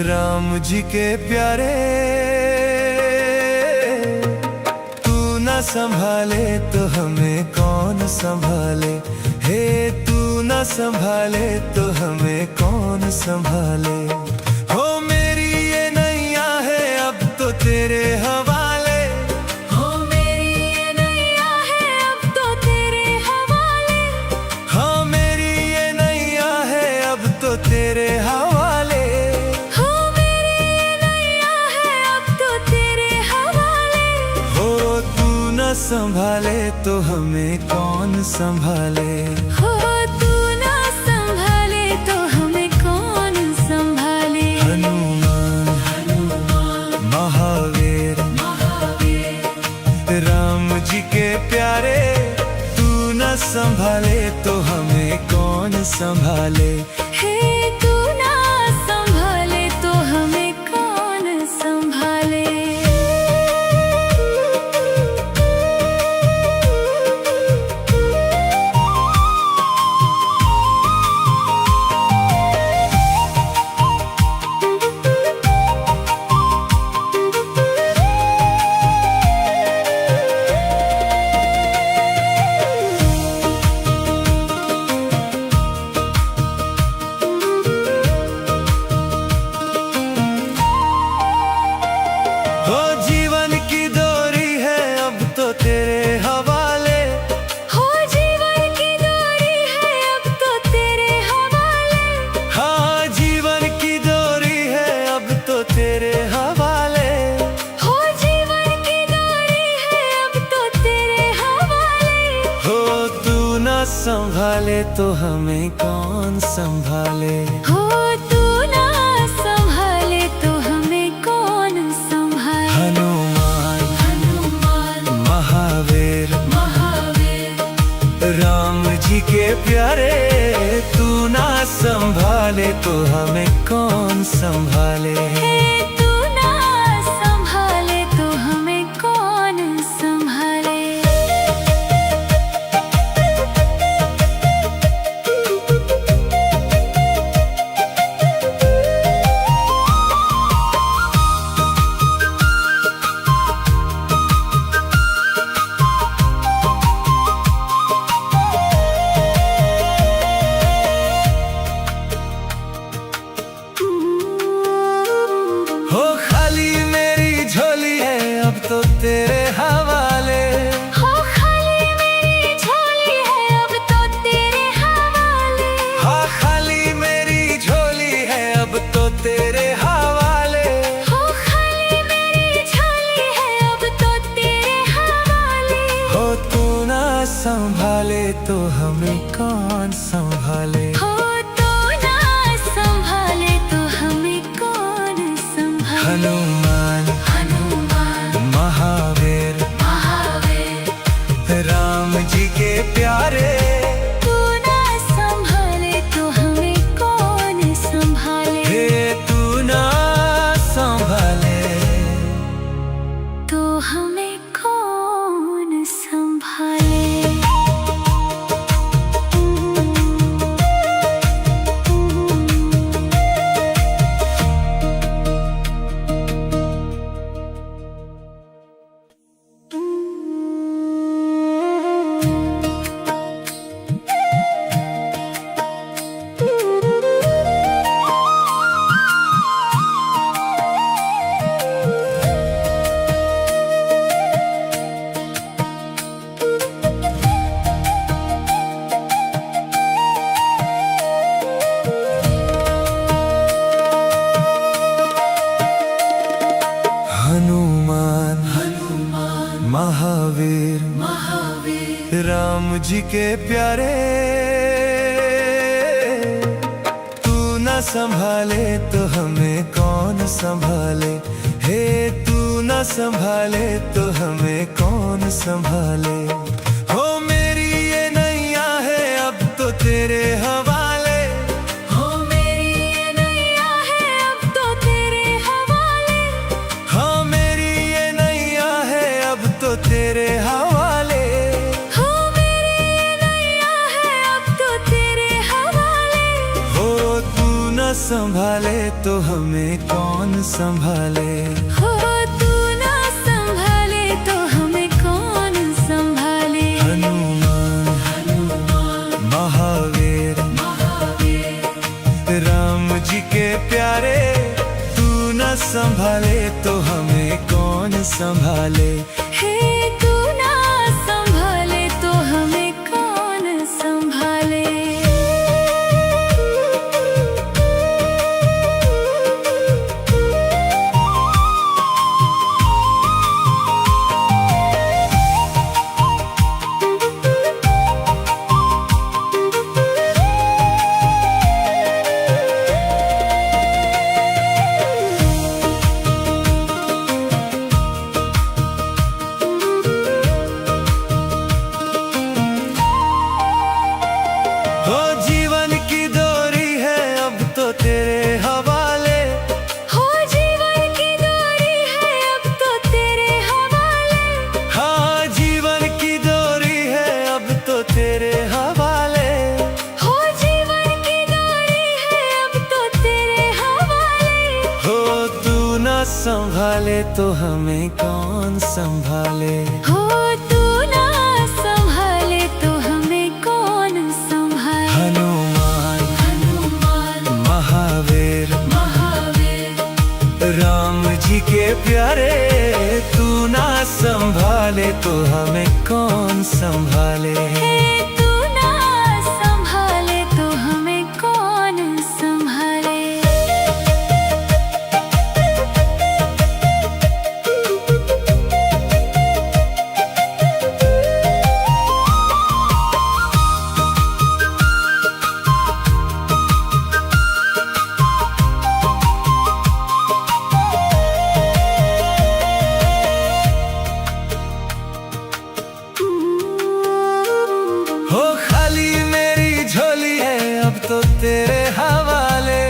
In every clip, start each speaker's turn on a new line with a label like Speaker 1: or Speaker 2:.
Speaker 1: राम जी के प्यारे, तू न संभाले तो हमें कौन संभाले। हे तू न संभाले तो हमें कौन संभाले। हो मेरी ये नैया है अब तो तेरे हवाले।
Speaker 2: हो मेरी ये नैया है अब तो तेरे हवाले।
Speaker 1: हाँ मेरी ये नैया है अब तो तेरे हवाले।
Speaker 2: हो मेरी ये नैया है अब तो तेरे हवाले।
Speaker 1: हो तू न संभाले तो हमें कौन संभाले।
Speaker 2: हो तू ना संभाले तो हमें कौन संभाले।
Speaker 1: हनुमान महावीर राम जी के प्यारे, तू न संभाले तो हमें कौन संभाले।
Speaker 2: हे तू ना संभाले तो हमें कौन संभाले।
Speaker 1: हो जीवन की डोरी है अब तो तेरे हवाले।
Speaker 2: हो जीवन की डोरी है अब तो तेरे हवाले।
Speaker 1: हाँ जीवन की डोरी है अब तो तेरे हवाले।
Speaker 2: हो जीवन की डोरी है अब तो तेरे हवाले।
Speaker 1: हो तू न संभाले तो हमें कौन संभाले।
Speaker 2: हो तू ना संभाले तो हमें कौन संभाले।
Speaker 1: हनुमान महावीर राम जी के प्यारे, तू ना संभाले तो हमें कौन संभाले।
Speaker 2: हे तू ना संभाले तो हमें कौन संभाले।
Speaker 1: हो खाली मेरी झोली है अब तो तेरे हवाले।
Speaker 2: हो खाली मेरी झोली है अब तो तेरे हवाले।
Speaker 1: हाँ खाली मेरी झोली है अब तो तेरे हवाले।
Speaker 2: हो खाली मेरी झोली है अब तो तेरे हवाले।
Speaker 1: हो तू ना संभाले तो हमें कौन संभाले।
Speaker 2: हो तू ना संभाले तो हमें कौन संभाले।
Speaker 1: हनुमान महावीर राम जी के प्यारे,
Speaker 2: तू ना संभाले तो हमें कौन संभाले।
Speaker 1: हे तू ना संभाले
Speaker 2: तो हमें कौन संभाले।
Speaker 1: हनुमान महावीर राम जी के प्यारे, तू न संभाले तो हमें कौन संभाले। हे तू न संभाले तो हमें कौन संभाले। हो मेरी ये नैया है अब तो तेरे हवाले।
Speaker 2: हो मेरी ये नैया है अब तो तेरे हवाले।
Speaker 1: हाँ मेरी ये नैया है अब तो तेरे हवाले।
Speaker 2: हो मेरी ये नैया है अब तो तेरे हवाले।
Speaker 1: हो तू न संभाले तो हमें कौन संभाले।
Speaker 2: हो तू ना संभाले तो हमें कौन संभाले।
Speaker 1: हनुमान महावीर राम जी के प्यारे, तू न संभाले तो हमें कौन संभाले।
Speaker 2: हे तू ना संभाले तो हमें कौन संभाले।
Speaker 1: हो जीवन की डोरी है अब तो तेरे हवाले।
Speaker 2: हो जीवन की डोरी है अब तो तेरे हवाले।
Speaker 1: हाँ जीवन की डोरी है अब तो तेरे हवाले।
Speaker 2: हो जीवन की डोरी है अब तो तेरे हवाले।
Speaker 1: हो तू न संभाले तो हमें कौन संभाले।
Speaker 2: हो तू ना संभाले तो हमें कौन संभाले।
Speaker 1: हनुमान महावीर राम जी के प्यारे, तू ना संभाले तो हमें कौन संभाले।
Speaker 2: हे तू ना संभाले तो हमें कौन संभाले।
Speaker 1: हो खाली मेरी झोली है अब तो तेरे हवाले।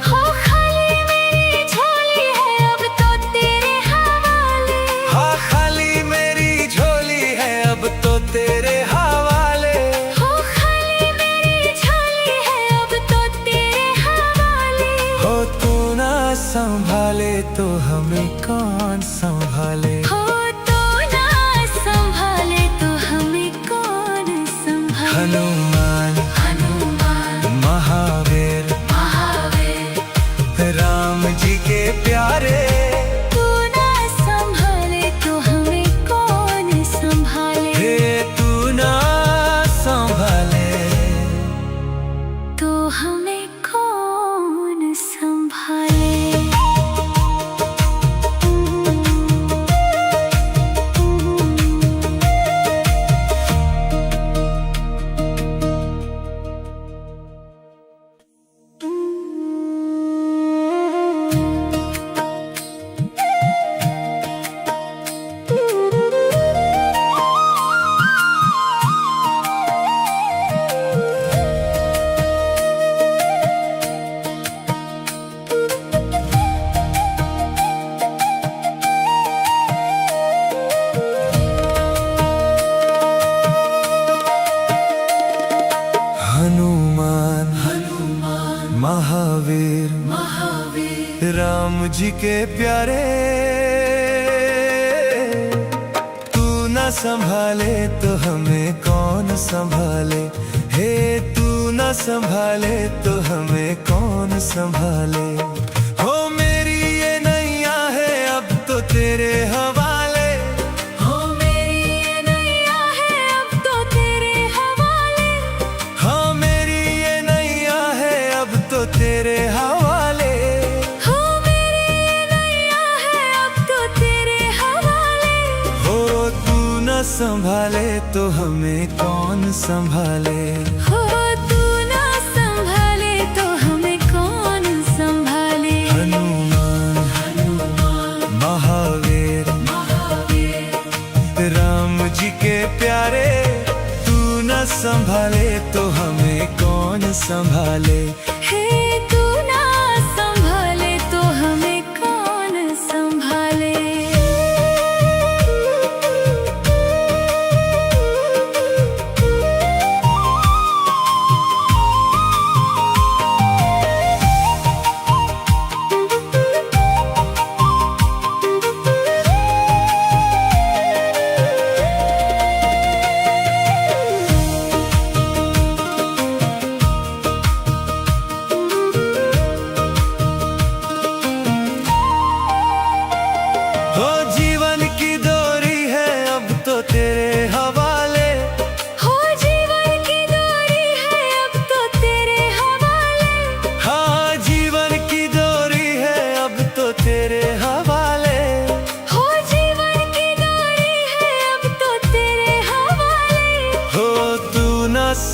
Speaker 2: हो खाली मेरी झोली है अब तो तेरे हवाले।
Speaker 1: हाँ खाली मेरी झोली है अब तो तेरे हवाले।
Speaker 2: हो खाली मेरी झोली है अब तो तेरे हवाले।
Speaker 1: हो तू ना संभाले तो हमें कौन संभाले।
Speaker 2: हो तू ना संभाले तो हमें कौन संभाले।
Speaker 1: हनुमान महावीर राम जी के प्यारे,
Speaker 2: तू ना संभाले तो हमें कौन संभाले।
Speaker 1: हे तू ना संभाले
Speaker 2: तो हमें कौन संभाले।
Speaker 1: हनुमान महावीर राम जी के प्यारे, तू न संभाले तो हमें कौन संभाले। हे तू न संभाले तो हमें कौन संभाले। हो मेरी ये नैया है अब तो तेरे हवाले।
Speaker 2: हो मेरी ये नैया है अब तो तेरे हवाले।
Speaker 1: हाँ मेरी ये नैया है अब तो तेरे हवाले।
Speaker 2: हो मेरी ये नैया है अब तो तेरे हवाले।
Speaker 1: हो तू न संभाले तो हमें कौन संभाले।
Speaker 2: हो तू ना संभाले तो हमें कौन संभाले।
Speaker 1: हनुमान महावीर राम जी के प्यारे, तू न संभाले तो हमें कौन संभाले।
Speaker 2: हे तू ना संभाले तो हमें कौन संभाले।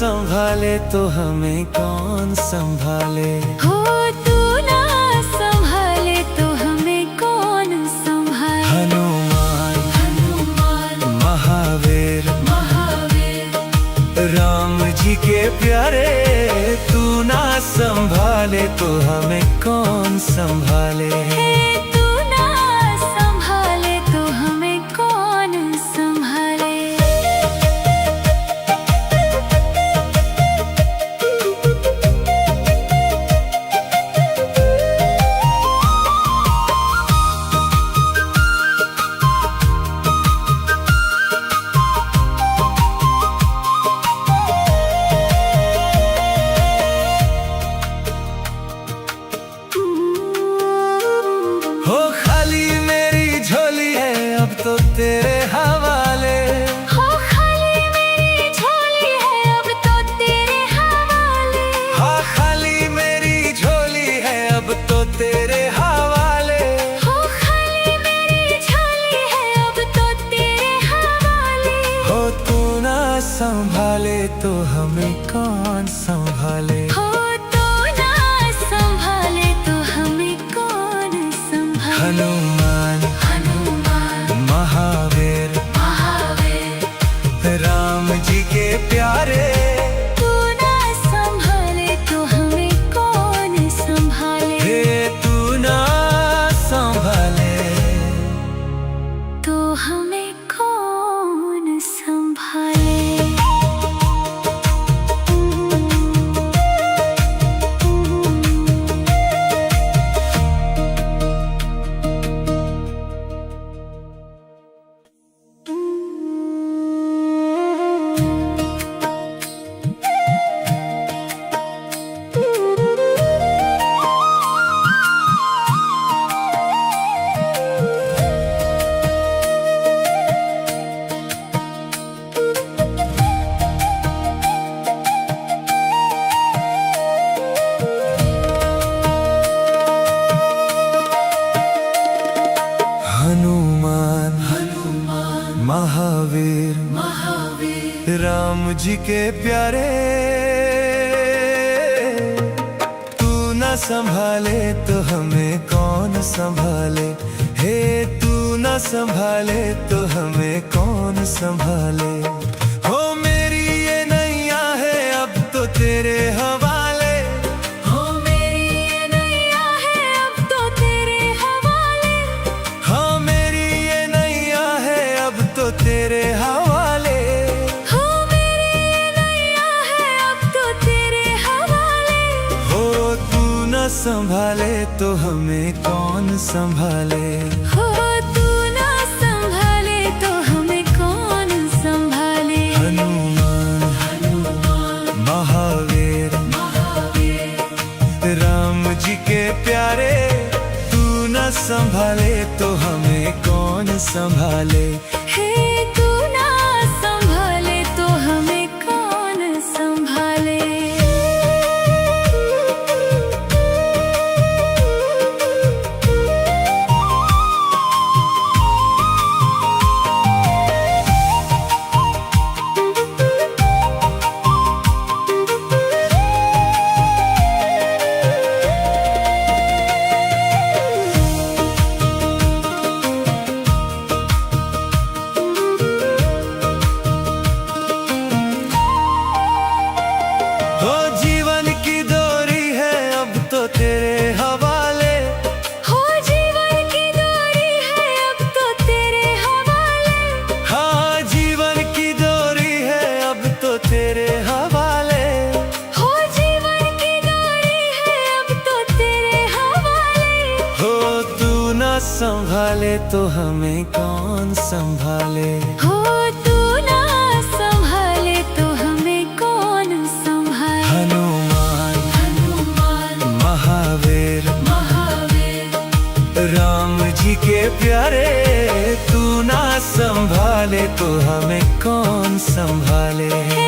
Speaker 1: संभाले तो हमें कौन संभाले।
Speaker 2: हो तू ना संभाले तो हमें कौन संभाले।
Speaker 1: हनुमान
Speaker 2: हनुमान
Speaker 1: महावीर
Speaker 2: महावीर
Speaker 1: राम जी के प्यारे, तू ना संभाले तो हमें कौन संभाले।
Speaker 2: तू ना संभाले तो हमें कौन संभाले।
Speaker 1: हो खाली मेरी झोली है अब तो तेरे हवाले।
Speaker 2: हो खाली मेरी झोली है अब तो तेरे हवाले।
Speaker 1: हाँ खाली मेरी झोली है अब तो तेरे हवाले।
Speaker 2: हो खाली मेरी झोली है अब तो तेरे हवाले।
Speaker 1: हो तू ना संभाले तो हमें कौन संभाले।
Speaker 2: हो तू ना संभाले तो हमें कौन संभाले।
Speaker 1: हनुमान
Speaker 2: हनुमान
Speaker 1: महावीर
Speaker 2: महावीर
Speaker 1: राम जी के प्यारे,
Speaker 2: तू ना संभाले तो हमें कौन संभाले।
Speaker 1: हे तू ना संभाले
Speaker 2: तो हमें कौन संभाले।
Speaker 1: हनुमान महावीर राम जी के प्यारे, तू न संभाले तो हमें कौन संभाले। हे तू न संभाले तो हमें कौन संभाले। हो मेरी ये नैया है अब तो तेरे हवाले।
Speaker 2: हो मेरी ये नैया है अब तो तेरे हवाले।
Speaker 1: हाँ मेरी ये नैया है अब तो तेरे हवाले।
Speaker 2: हो मेरी ये नैया है अब तो तेरे हवाले।
Speaker 1: हो तू न संभाले तो हमें कौन संभाले।
Speaker 2: हो तू ना संभाले तो हमें कौन संभाले।
Speaker 1: हनुमान महावीर राम जी के प्यारे, तू न संभाले तो हमें कौन संभाले।
Speaker 2: हे तू ना संभाले तो हमें कौन संभाले।
Speaker 1: हो जीवन की डोरी है अब तो तेरे हवाले।
Speaker 2: हो जीवन की डोरी है अब तो तेरे हवाले।
Speaker 1: हाँ जीवन की डोरी है अब तो तेरे हवाले।
Speaker 2: हो जीवन की डोरी है अब तो तेरे हवाले।
Speaker 1: हो तू न संभाले तो हमें कौन संभाले।
Speaker 2: हो तू ना संभाले तो हमें कौन संभाले।
Speaker 1: हनुमान महावीर राम जी के प्यारे, तू ना संभाले तो हमें कौन संभाले।
Speaker 2: हे